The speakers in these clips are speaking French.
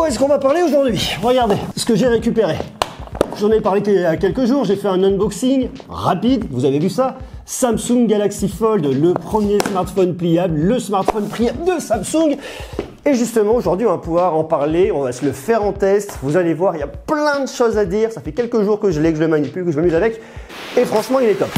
quoi est-ce qu'on va parler aujourd'hui? Regardez ce que j'ai récupéré. J'en ai parlé il y a quelques jours, j'ai fait un unboxing rapide, vous avez vu ça? Samsung Galaxy Fold, le premier smartphone pliable, le smartphone pliable de Samsung. Et justement, aujourd'hui, on va pouvoir en parler, on va se le faire en test. Vous allez voir, il y a plein de choses à dire. Ça fait quelques jours que je l'ai, que je le manipule, que je m'amuse avec. Et franchement, il est top.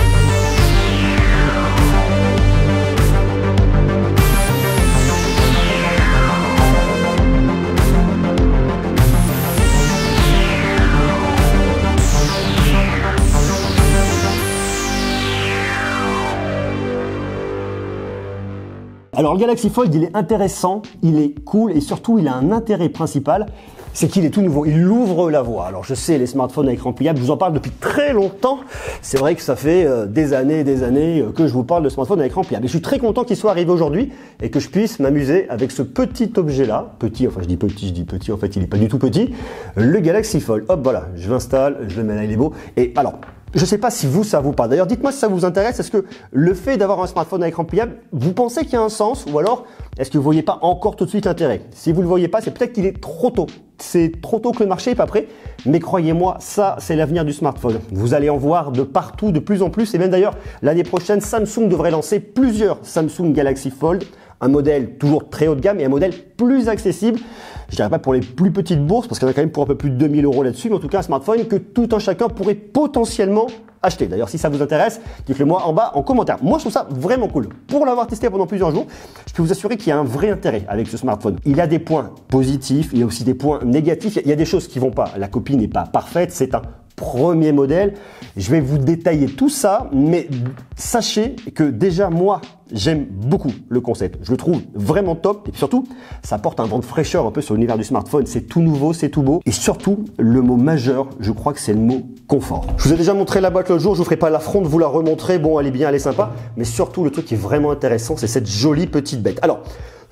Alors le Galaxy Fold, il est intéressant, il est cool et surtout il a un intérêt principal, c'est qu'il est tout nouveau, il ouvre la voie. Alors je sais, les smartphones à écran pliable, je vous en parle depuis très longtemps. C'est vrai que ça fait des années et des années que je vous parle de smartphones à écran pliable. Et je suis très content qu'il soit arrivé aujourd'hui et que je puisse m'amuser avec ce petit objet-là. Petit, enfin je dis petit, en fait il n'est pas du tout petit. Le Galaxy Fold, hop voilà, je l'installe, je le mets là, il est beau. Et alors, je ne sais pas si vous, ça vous parle. D'ailleurs, dites-moi si ça vous intéresse. Est-ce que le fait d'avoir un smartphone à écran pliable, vous pensez qu'il y a un sens? Ou alors, est-ce que vous ne voyez pas encore tout de suite l'intérêt? Si vous ne le voyez pas, c'est peut-être qu'il est trop tôt. C'est trop tôt que le marché n'est pas prêt. Mais croyez-moi, ça, c'est l'avenir du smartphone. Vous allez en voir de partout, de plus en plus. Et même d'ailleurs, l'année prochaine, Samsung devrait lancer plusieurs Samsung Galaxy Fold. Un modèle toujours très haut de gamme et un modèle plus accessible. Je dirais pas pour les plus petites bourses, parce qu'il y en a quand même pour un peu plus de 2000 € là-dessus, mais en tout cas un smartphone que tout un chacun pourrait potentiellement acheter. D'ailleurs, si ça vous intéresse, dites-le moi en bas en commentaire. Moi, je trouve ça vraiment cool. Pour l'avoir testé pendant plusieurs jours, je peux vous assurer qu'il y a un vrai intérêt avec ce smartphone. Il a des points positifs, il y a aussi des points négatifs. Il y a des choses qui vont pas. La copie n'est pas parfaite, c'est un premier modèle. Je vais vous détailler tout ça, mais sachez que déjà moi, j'aime beaucoup le concept. Je le trouve vraiment top et puis surtout, ça apporte un vent de fraîcheur un peu sur l'univers du smartphone. C'est tout nouveau, c'est tout beau et surtout, le mot majeur, je crois que c'est le mot confort. Je vous ai déjà montré la boîte l'autre jour, je vous ferai pas l'affront de vous la remontrer. Bon, elle est bien, elle est sympa, mais surtout le truc qui est vraiment intéressant, c'est cette jolie petite bête. Alors,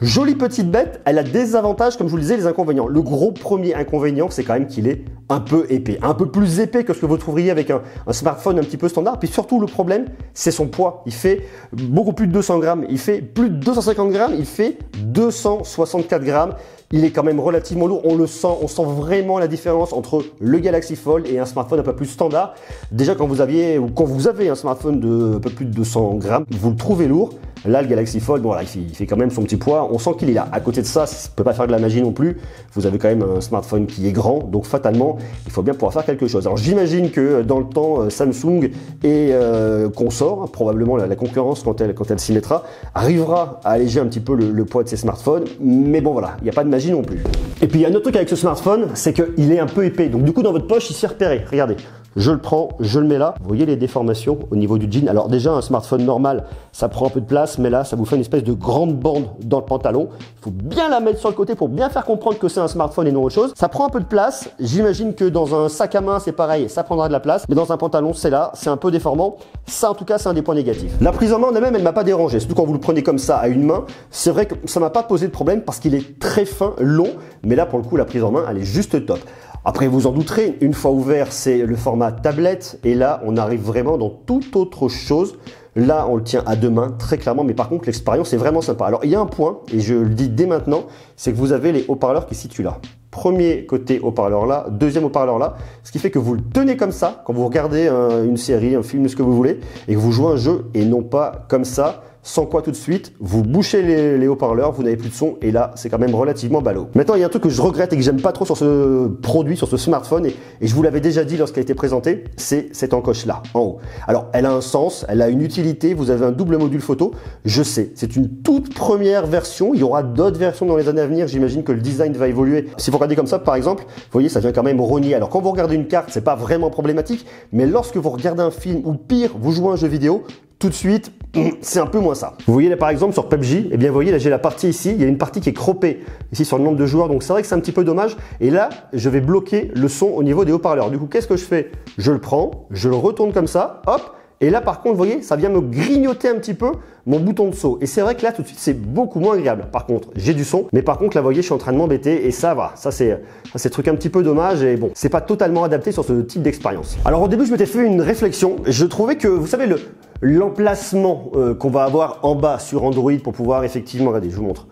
jolie petite bête, elle a des avantages, comme je vous le disais, les inconvénients. Le gros premier inconvénient, c'est quand même qu'il est un peu épais. Un peu plus épais que ce que vous trouveriez avec un smartphone un petit peu standard. Puis surtout, le problème, c'est son poids. Il fait beaucoup plus de 200 grammes. Il fait plus de 250 grammes. Il fait 264 grammes. Il est quand même relativement lourd, on le sent, on sent vraiment la différence entre le Galaxy Fold et un smartphone un peu plus standard. Déjà quand vous avez un smartphone de un peu plus de 200 grammes, vous le trouvez lourd. Là, le Galaxy Fold, bon, voilà, il fait quand même son petit poids. On sent qu'il est là. À côté de ça, ça ne peut pas faire de la magie non plus. Vous avez quand même un smartphone qui est grand, donc fatalement, il faut bien pouvoir faire quelque chose. Alors, j'imagine que dans le temps, Samsung et consorts, probablement la concurrence quand elle s'y mettra, arrivera à alléger un petit peu le poids de ses smartphones. Mais bon, voilà, il n'y a pas de magie non plus. Et puis, il y a un autre truc avec ce smartphone, c'est qu'il est un peu épais. Donc, du coup, dans votre poche, il s'est repéré. Regardez. Je le prends, je le mets là. Vous voyez les déformations au niveau du jean. Alors déjà, un smartphone normal, ça prend un peu de place, mais là, ça vous fait une espèce de grande bande dans le pantalon. Il faut bien la mettre sur le côté pour bien faire comprendre que c'est un smartphone et non autre chose. Ça prend un peu de place. J'imagine que dans un sac à main, c'est pareil, ça prendra de la place. Mais dans un pantalon, c'est là, c'est un peu déformant. Ça, en tout cas, c'est un des points négatifs. La prise en main en elle-même, elle m'a pas dérangé. Surtout quand vous le prenez comme ça à une main. C'est vrai que ça m'a pas posé de problème parce qu'il est très fin, long. Mais là, pour le coup, la prise en main, elle est juste top. Après, vous en douterez, une fois ouvert, c'est le format tablette. Et là, on arrive vraiment dans toute autre chose. Là, on le tient à deux mains, très clairement. Mais par contre, l'expérience est vraiment sympa. Alors, il y a un point, et je le dis dès maintenant, c'est que vous avez les haut-parleurs qui se situent là. Premier côté haut-parleur là, deuxième haut-parleur là. Ce qui fait que vous le tenez comme ça, quand vous regardez une série, un film, ce que vous voulez, et que vous jouez un jeu, et non pas comme ça. Sans quoi tout de suite, vous bouchez les haut-parleurs, vous n'avez plus de son et là, c'est quand même relativement ballot. Maintenant, il y a un truc que je regrette et que j'aime pas trop sur ce produit, sur ce smartphone et je vous l'avais déjà dit lorsqu'elle a été présentée, c'est cette encoche-là, en haut. Alors, elle a un sens, elle a une utilité, vous avez un double module photo, je sais, c'est une toute première version, il y aura d'autres versions dans les années à venir, j'imagine que le design va évoluer. Si vous regardez comme ça, par exemple, vous voyez, ça vient quand même rogner. Alors, quand vous regardez une carte, c'est pas vraiment problématique, mais lorsque vous regardez un film ou pire, vous jouez à un jeu vidéo, tout de suite, c'est un peu moins ça. Vous voyez là par exemple sur PUBG, eh bien vous voyez là j'ai la partie ici, il y a une partie qui est croppée ici sur le nombre de joueurs, donc c'est vrai que c'est un petit peu dommage. Et là, je vais bloquer le son au niveau des haut-parleurs. Du coup, qu'est-ce que je fais? Je le prends, je le retourne comme ça, hop. Et là, par contre, vous voyez, ça vient me grignoter un petit peu mon bouton de saut. Et c'est vrai que là, tout de suite, c'est beaucoup moins agréable. Par contre, j'ai du son. Mais par contre, là, vous voyez, je suis en train de m'embêter. Et ça va. Ça, c'est un truc un petit peu dommage. Et bon, c'est pas totalement adapté sur ce type d'expérience. Alors, au début, je m'étais fait une réflexion. Je trouvais que, vous savez, l'emplacement qu'on va avoir en bas sur Android pour pouvoir effectivement, regardez, je vous montre,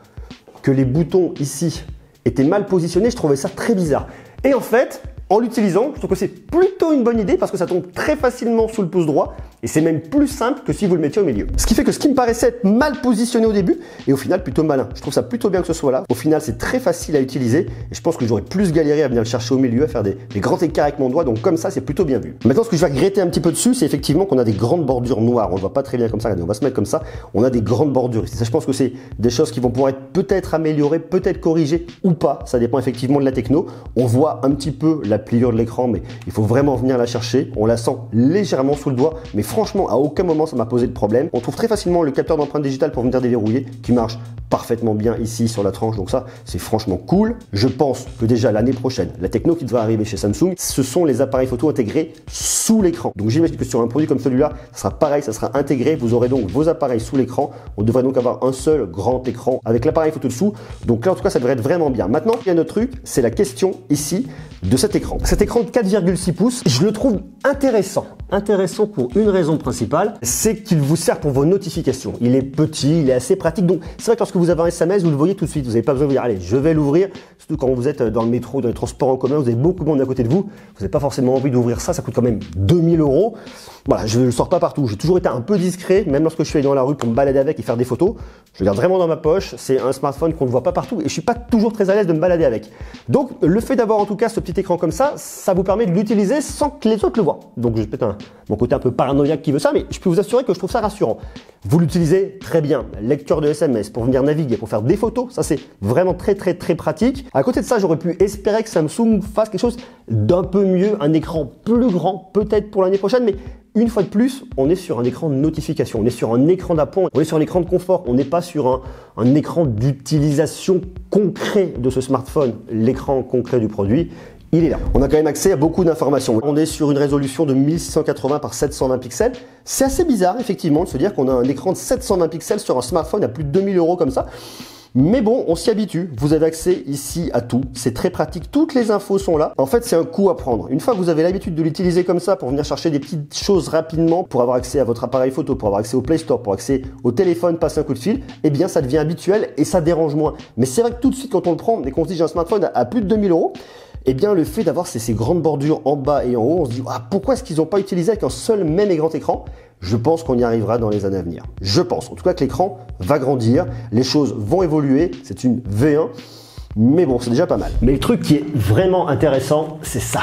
que les boutons ici était mal positionné, je trouvais ça très bizarre. Et en fait, en l'utilisant, je trouve que c'est plutôt une bonne idée parce que ça tombe très facilement sous le pouce droit et c'est même plus simple que si vous le mettiez au milieu. Ce qui fait que ce qui me paraissait être mal positionné au début est au final plutôt malin. Je trouve ça plutôt bien que ce soit là. Au final, c'est très facile à utiliser et je pense que j'aurais plus galéré à venir le chercher au milieu, à faire des grands écarts avec mon doigt. Donc comme ça, c'est plutôt bien vu. Maintenant, ce que je vais regretter un petit peu dessus, c'est effectivement qu'on a des grandes bordures noires. On ne voit pas très bien comme ça. Regardez, on va se mettre comme ça. On a des grandes bordures. Et ça, je pense que c'est des choses qui vont pouvoir être peut-être améliorées, peut-être corrigées ou pas. Ça dépend effectivement de la techno. On voit un petit peu la pliure de l'écran, mais il faut vraiment venir la chercher. On la sent légèrement sous le doigt, mais franchement, à aucun moment ça m'a posé de problème. On trouve très facilement le capteur d'empreinte digitale pour venir déverrouiller, qui marche parfaitement bien ici sur la tranche. Donc ça, c'est franchement cool. Je pense que déjà l'année prochaine, la techno qui devrait arriver chez Samsung, ce sont les appareils photo intégrés sous l'écran. Donc j'imagine que sur un produit comme celui-là, ça sera pareil, ça sera intégré. Vous aurez donc vos appareils sous l'écran. On devrait donc avoir un seul grand écran avec l'appareil photo dessous. Donc là, en tout cas, ça devrait être vraiment bien. Maintenant, il y a un autre truc, c'est la question ici de cet écran. Cet écran de 4,6 pouces, je le trouve intéressant. Intéressant pour une raison principale, c'est qu'il vous sert pour vos notifications. Il est petit, il est assez pratique. Donc c'est vrai que lorsque vous avez un SMS, vous le voyez tout de suite. Vous n'avez pas besoin de vous dire allez, je vais l'ouvrir. Surtout quand vous êtes dans le métro, dans les transports en commun, vous avez beaucoup de monde à côté de vous. Vous n'avez pas forcément envie d'ouvrir ça. Ça coûte quand même 2000 €. Voilà, je ne le sors pas partout. J'ai toujours été un peu discret, même lorsque je suis allé dans la rue pour me balader avec et faire des photos. Je le garde vraiment dans ma poche. C'est un smartphone qu'on ne voit pas partout et je suis pas toujours très à l'aise de me balader avec. Donc le fait d'avoir en tout cas ce petit écran comme ça vous permet de l'utiliser sans que les autres le voient. Donc j'ai peut-être mon côté un peu paranoïaque qui veut ça, mais je peux vous assurer que je trouve ça rassurant. Vous l'utilisez très bien. Lecteur de SMS pour venir naviguer, pour faire des photos, ça c'est vraiment très pratique. À côté de ça, j'aurais pu espérer que Samsung fasse quelque chose d'un peu mieux, un écran plus grand peut-être pour l'année prochaine, mais une fois de plus, on est sur un écran de notification, on est sur un écran d'appoint, on est sur un écran de confort, on n'est pas sur un écran d'utilisation concret de ce smartphone, l'écran concret du produit. Il est là. On a quand même accès à beaucoup d'informations. On est sur une résolution de 1680 par 720 pixels. C'est assez bizarre, effectivement, de se dire qu'on a un écran de 720 pixels sur un smartphone à plus de 2000 € comme ça. Mais bon, on s'y habitue. Vous avez accès ici à tout. C'est très pratique. Toutes les infos sont là. En fait, c'est un coup à prendre. Une fois que vous avez l'habitude de l'utiliser comme ça pour venir chercher des petites choses rapidement, pour avoir accès à votre appareil photo, pour avoir accès au Play Store, pour accès au téléphone, passer un coup de fil, eh bien, ça devient habituel et ça dérange moins. Mais c'est vrai que tout de suite, quand on le prend et qu'on se dit j'ai un smartphone à plus de 2000 €, eh bien, le fait d'avoir ces grandes bordures en bas et en haut, on se dit ah, pourquoi est-ce qu'ils n'ont pas utilisé avec un seul même et grand écran? Je pense qu'on y arrivera dans les années à venir. Je pense en tout cas que l'écran va grandir, les choses vont évoluer, c'est une V1, mais bon, c'est déjà pas mal. Mais le truc qui est vraiment intéressant, c'est ça.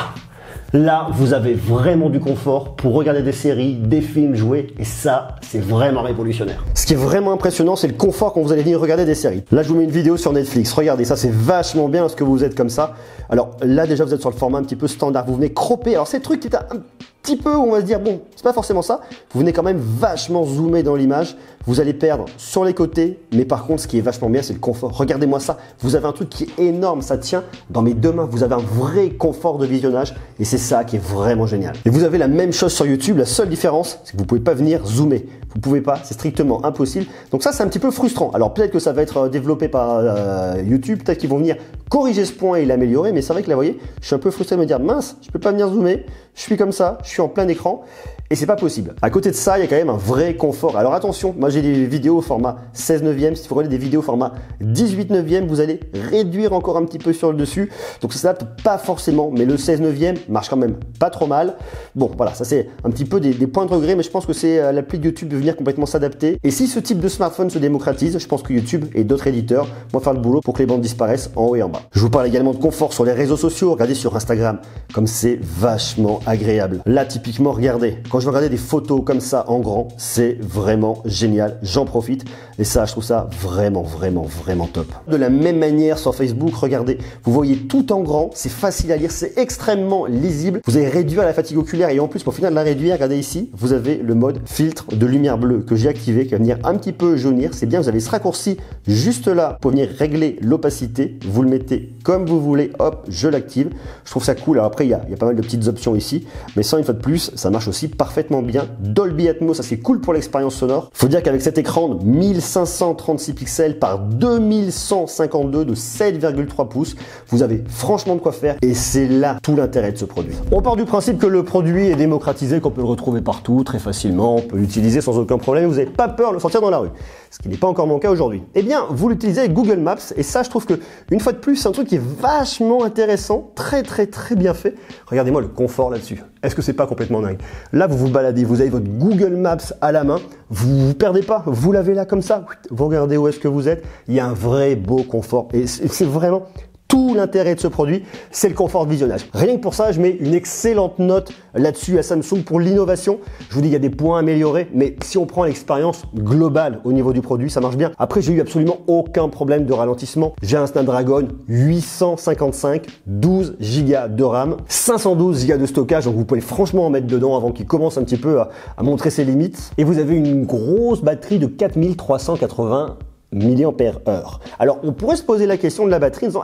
Là, vous avez vraiment du confort pour regarder des séries, des films, jouer, et ça, c'est vraiment révolutionnaire. Ce qui est vraiment impressionnant, c'est le confort quand vous allez venir regarder des séries. Là, je vous mets une vidéo sur Netflix. Regardez, ça, c'est vachement bien parce que vous êtes comme ça. Alors là, déjà, vous êtes sur le format un petit peu standard. Vous venez cropper. Alors, c'est le truc qui est un petit peu, on va se dire, bon, c'est pas forcément ça. Vous venez quand même vachement zoomer dans l'image. Vous allez perdre sur les côtés, mais par contre, ce qui est vachement bien, c'est le confort. Regardez-moi ça. Vous avez un truc qui est énorme. Ça tient dans mes deux mains. Vous avez un vrai confort de visionnage et c'est ça qui est vraiment génial. Et vous avez la même chose sur YouTube. La seule différence, c'est que vous pouvez pas venir zoomer. Vous pouvez pas, c'est strictement impossible. Donc ça, c'est un petit peu frustrant. Alors peut-être que ça va être développé par YouTube, peut-être qu'ils vont venir corriger ce point et l'améliorer, mais c'est vrai que là, vous voyez, je suis un peu frustré de me dire mince, je peux pas venir zoomer, je suis comme ça, je suis en plein écran. Et c'est pas possible. À côté de ça, il y a quand même un vrai confort. Alors attention, moi j'ai des vidéos au format 16/9. Si vous regardez des vidéos au format 18/9, vous allez réduire encore un petit peu sur le dessus. Donc ça s'adapte pas forcément, mais le 16/9 marche quand même pas trop mal. Bon, voilà, ça c'est un petit peu des points de regret, mais je pense que c'est l'appli de YouTube de venir complètement s'adapter. Et si ce type de smartphone se démocratise, je pense que YouTube et d'autres éditeurs vont faire le boulot pour que les bandes disparaissent en haut et en bas. Je vous parle également de confort sur les réseaux sociaux. Regardez sur Instagram, comme c'est vachement agréable. Là, typiquement, regardez. Quand je vais regarder des photos comme ça en grand, c'est vraiment génial. J'en profite et ça, je trouve ça vraiment top. De la même manière sur Facebook, regardez, vous voyez tout en grand, c'est facile à lire, c'est extrêmement lisible. Vous allez réduire la fatigue oculaire et en plus, pour finir de la réduire, regardez ici, vous avez le mode filtre de lumière bleue que j'ai activé, qui va venir un petit peu jaunir. C'est bien, vous avez ce raccourci juste là pour venir régler l'opacité. Vous le mettez comme vous voulez, hop, je l'active. Je trouve ça cool. Alors après, il y a pas mal de petites options ici, mais ça, une fois de plus, ça marche aussi parfaitement. parfaitement bien. Dolby Atmos, ça c'est cool pour l'expérience sonore. Faut dire qu'avec cet écran de 1536 pixels par 2152 de 7,3 pouces, vous avez franchement de quoi faire et c'est là tout l'intérêt de ce produit. On part du principe que le produit est démocratisé, qu'on peut le retrouver partout très facilement, on peut l'utiliser sans aucun problème, vous n'avez pas peur de le sortir dans la rue. Ce qui n'est pas encore mon cas aujourd'hui. Eh bien, vous l'utilisez avec Google Maps et ça, je trouve que une fois de plus, c'est un truc qui est vachement intéressant, très bien fait. Regardez-moi le confort là-dessus. Est-ce que c'est pas complètement dingue? Là, vous vous baladez, vous avez votre Google Maps à la main, vous vous perdez pas, vous l'avez là comme ça, vous regardez où est-ce que vous êtes. Il y a un vrai beau confort et c'est vraiment tout l'intérêt de ce produit, c'est le confort de visionnage. Rien que pour ça, je mets une excellente note là-dessus à Samsung pour l'innovation. Je vous dis, il y a des points améliorés, mais si on prend l'expérience globale au niveau du produit, ça marche bien. Après, j'ai eu absolument aucun problème de ralentissement. J'ai un Snapdragon 855, 12 Go de RAM, 512 Go de stockage, donc vous pouvez franchement en mettre dedans avant qu'il commence un petit peu à montrer ses limites. Et vous avez une grosse batterie de 4380 mAh. Alors on pourrait se poser la question de la batterie en disant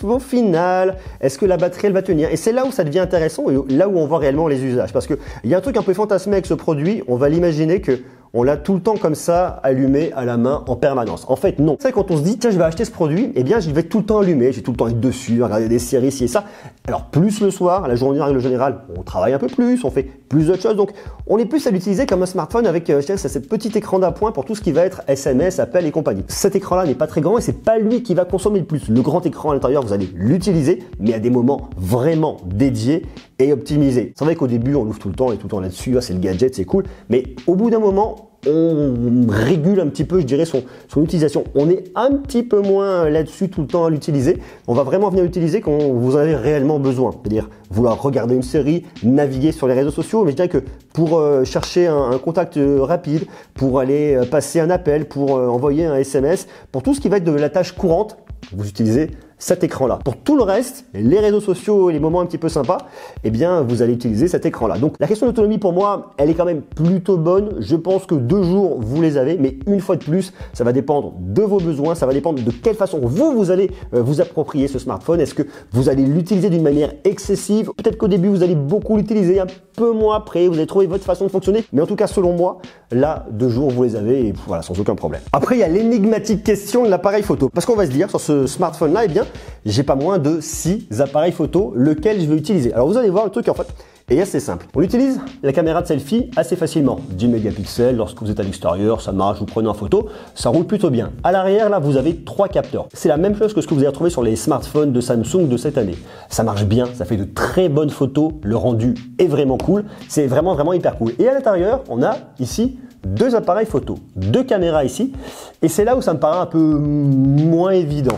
au final, est-ce que la batterie elle va tenir? Et c'est là où ça devient intéressant et là où on voit réellement les usages. Parce qu'il y a un truc un peu fantasmé avec ce produit, on va l'imaginer que on l'a tout le temps comme ça, allumé à la main en permanence. En fait, non. C'est quand on se dit, tiens, je vais acheter ce produit, eh bien, je vais tout le temps allumer, j'ai tout le temps être dessus, regarder des séries, ci et ça. Alors, plus le soir, la journée en règle générale, on travaille un peu plus, on fait plus d'autres choses. Donc, on est plus à l'utiliser comme un smartphone avec cette petit écran d'appoint pour tout ce qui va être SMS, appel et compagnie. Cet écran-là n'est pas très grand et c'est pas lui qui va consommer le plus. Le grand écran à l'intérieur, vous allez l'utiliser, mais à des moments vraiment dédiés et optimisés. C'est vrai qu'au début, on l'ouvre tout le temps, on est tout le temps là-dessus, c'est le gadget, c'est cool. Mais au bout d'un moment, on régule un petit peu, je dirais, son utilisation. On est un petit peu moins là-dessus tout le temps à l'utiliser. On va vraiment venir l'utiliser quand vous en avez réellement besoin. C'est-à-dire vouloir regarder une série, naviguer sur les réseaux sociaux. Mais je dirais que pour chercher un contact rapide, pour aller passer un appel, pour envoyer un SMS, pour tout ce qui va être de la tâche courante, vous utilisez cet écran-là. Pour tout le reste, les réseaux sociaux et les moments un petit peu sympas, eh bien, vous allez utiliser cet écran-là. Donc, la question d'autonomie, pour moi, elle est quand même plutôt bonne. Je pense que 2 jours, vous les avez, mais une fois de plus, ça va dépendre de vos besoins, ça va dépendre de quelle façon vous allez vous approprier ce smartphone. Est-ce que vous allez l'utiliser d'une manière excessive? Peut-être qu'au début, vous allez beaucoup l'utiliser, un peu moins après, vous allez trouver votre façon de fonctionner. Mais en tout cas, selon moi, là, 2 jours, vous les avez et voilà, sans aucun problème. Après, il y a l'énigmatique question de l'appareil photo. Parce qu'on va se dire, sur ce smartphone-là, eh bien, j'ai pas moins de 6 appareils photo, lequel je vais utiliser. Alors vous allez voir, le truc en fait est assez simple. On utilise la caméra de selfie assez facilement. 10 mégapixels, lorsque vous êtes à l'extérieur, ça marche, vous prenez en photo, ça roule plutôt bien. À l'arrière, là, vous avez 3 capteurs. C'est la même chose que ce que vous allez retrouver sur les smartphones de Samsung de cette année. Ça marche bien, ça fait de très bonnes photos, le rendu est vraiment cool, c'est vraiment hyper cool. Et à l'intérieur, on a ici 2 appareils photo, 2 caméras ici, et c'est là où ça me paraît un peu moins évident.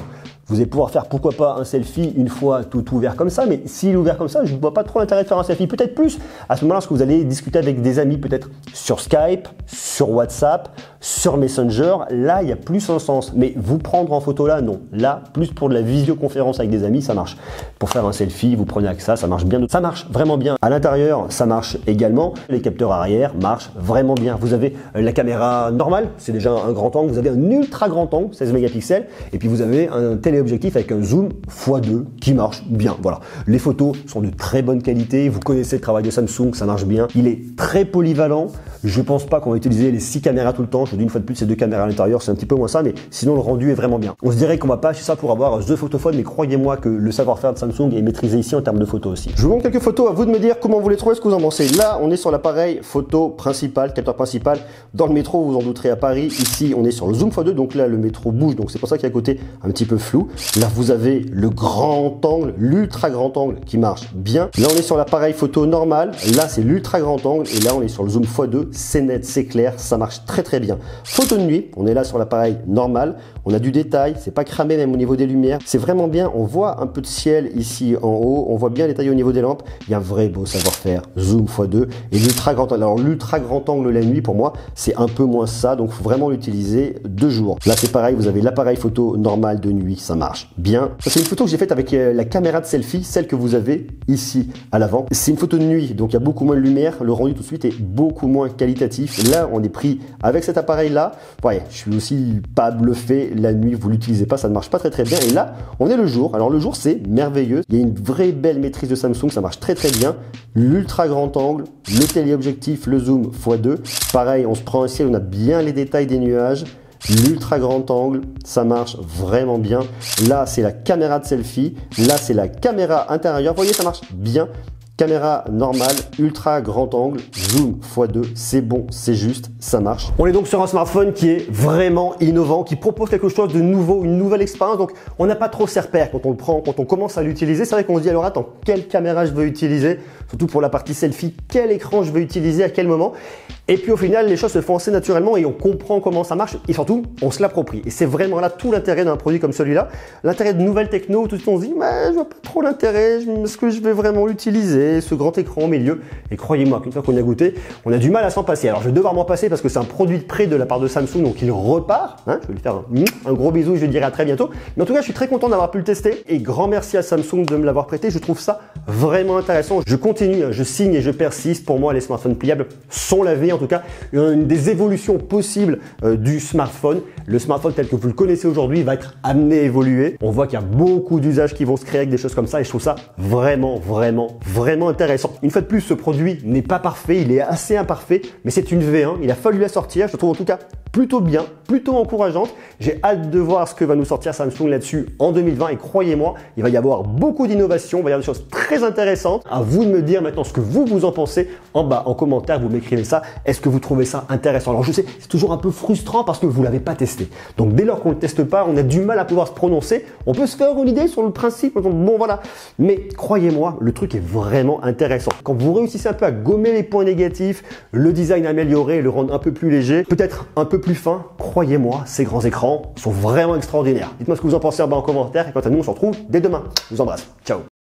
Vous allez pouvoir faire pourquoi pas un selfie une fois tout ouvert comme ça, mais s'il est ouvert comme ça, je ne vois pas trop l'intérêt de faire un selfie. Peut-être plus à ce moment-là, lorsque vous allez discuter avec des amis, peut-être sur Skype, sur WhatsApp, sur Messenger, là, il y a plus un sens. Mais vous prendre en photo là, non. Là, plus pour de la visioconférence avec des amis, ça marche. Pour faire un selfie, vous prenez avec ça marche bien. Ça marche vraiment bien. À l'intérieur, ça marche également. Les capteurs arrière marchent vraiment bien. Vous avez la caméra normale, c'est déjà un grand angle. Vous avez un ultra grand angle, 16 mégapixels. Et puis vous avez un téléobjectif avec un zoom x2 qui marche bien. Voilà. Les photos sont de très bonne qualité. Vous connaissez le travail de Samsung, ça marche bien. Il est très polyvalent. Je pense pas qu'on va utiliser les 6 caméras tout le temps. Je vous dis une fois de plus, ces 2 caméras à l'intérieur, c'est un petit peu moins ça, mais sinon le rendu est vraiment bien. On se dirait qu'on va pas acheter ça pour avoir The Photophone, mais croyez-moi que le savoir-faire de Samsung est maîtrisé ici en termes de photos aussi. Je vous montre quelques photos, à vous de me dire comment vous les trouvez, ce que vous en pensez. Là, on est sur l'appareil photo principal, capteur principal. Dans le métro, vous en douterez à Paris. Ici, on est sur le zoom x2, donc là, le métro bouge, donc c'est pour ça qu'il y a un côté un petit peu flou. Là, vous avez le grand angle, l'ultra grand angle qui marche bien. Là, on est sur l'appareil photo normal. Là, c'est l'ultra grand angle. Et là, on est sur le zoom x2. C'est net, c'est clair, ça marche très bien. Photo de nuit, on est là sur l'appareil normal. On a du détail, c'est pas cramé même au niveau des lumières. C'est vraiment bien. On voit un peu de ciel ici en haut. On voit bien détaillé au niveau des lampes. Il y a un vrai beau savoir-faire. Zoom x2 et l'ultra grand angle. Alors, l'ultra grand angle la nuit, pour moi, c'est un peu moins ça. Donc, il faut vraiment l'utiliser de jour. Là, c'est pareil. Vous avez l'appareil photo normal de nuit. Ça marche bien. Ça, c'est une photo que j'ai faite avec la caméra de selfie, celle que vous avez ici à l'avant. C'est une photo de nuit, donc il y a beaucoup moins de lumière. Le rendu tout de suite est beaucoup moins qualitatif. Là, on est pris avec cet appareil-là. Ouais, je suis aussi pas bluffé. La nuit, vous l'utilisez pas, ça ne marche pas très bien. Et là, on est le jour. Alors le jour, c'est merveilleux. Il y a une vraie belle maîtrise de Samsung, ça marche très bien. L'ultra grand angle, le téléobjectif, le zoom x2. Pareil, on se prend un ciel, on a bien les détails des nuages. L'ultra grand angle, ça marche vraiment bien. Là, c'est la caméra de selfie. Là, c'est la caméra intérieure. Vous voyez, ça marche bien. Caméra normale, ultra grand angle, zoom x2, c'est bon, c'est juste, ça marche. On est donc sur un smartphone qui est vraiment innovant, qui propose quelque chose de nouveau, une nouvelle expérience. Donc, on n'a pas trop ses repères quand on le prend, quand on commence à l'utiliser. C'est vrai qu'on se dit, alors attends, quelle caméra je veux utiliser? Surtout pour la partie selfie, quel écran je veux utiliser, à quel moment? Et puis au final, les choses se font assez naturellement et on comprend comment ça marche et surtout, on se l'approprie. Et c'est vraiment là tout l'intérêt d'un produit comme celui-là. L'intérêt de nouvelles techno, tout de suite on se dit, je vois pas trop l'intérêt, est-ce que je vais vraiment l'utiliser, ce grand écran au milieu? Et croyez-moi qu'une fois qu'on y a goûté, on a du mal à s'en passer. Alors je vais devoir m'en passer parce que c'est un produit de prêt de la part de Samsung, donc il repart. Je vais lui faire un gros bisou, je lui dirai à très bientôt. Mais en tout cas, je suis très content d'avoir pu le tester et grand merci à Samsung de me l'avoir prêté. Je trouve ça vraiment intéressant. Je continue, je signe et je persiste. Pour moi, les smartphones pliables sont la vie. En tout cas, une des évolutions possibles du smartphone. Le smartphone tel que vous le connaissez aujourd'hui va être amené à évoluer. On voit qu'il y a beaucoup d'usages qui vont se créer avec des choses comme ça et je trouve ça vraiment intéressant. Une fois de plus, ce produit n'est pas parfait, il est assez imparfait, mais c'est une V1. Il a fallu la sortir. Je trouve en tout cas plutôt bien, plutôt encourageante. J'ai hâte de voir ce que va nous sortir Samsung là-dessus en 2020 et croyez-moi, il va y avoir beaucoup d'innovations, il va y avoir des choses très intéressantes. À vous de me dire maintenant ce que vous en pensez en bas, en commentaire, vous m'écrivez ça. Est-ce que vous trouvez ça intéressant? Alors je sais, c'est toujours un peu frustrant parce que vous l'avez pas testé. Donc dès lors qu'on ne le teste pas, on a du mal à pouvoir se prononcer. On peut se faire une idée sur le principe, bon voilà. Mais croyez-moi, le truc est vraiment intéressant. Quand vous réussissez un peu à gommer les points négatifs, le design amélioré, le rendre un peu plus léger, peut-être un peu plus fin, croyez-moi, ces grands écrans sont vraiment extraordinaires. Dites-moi ce que vous en pensez en bas en commentaire et quant à nous, on se retrouve dès demain. Je vous embrasse. Ciao.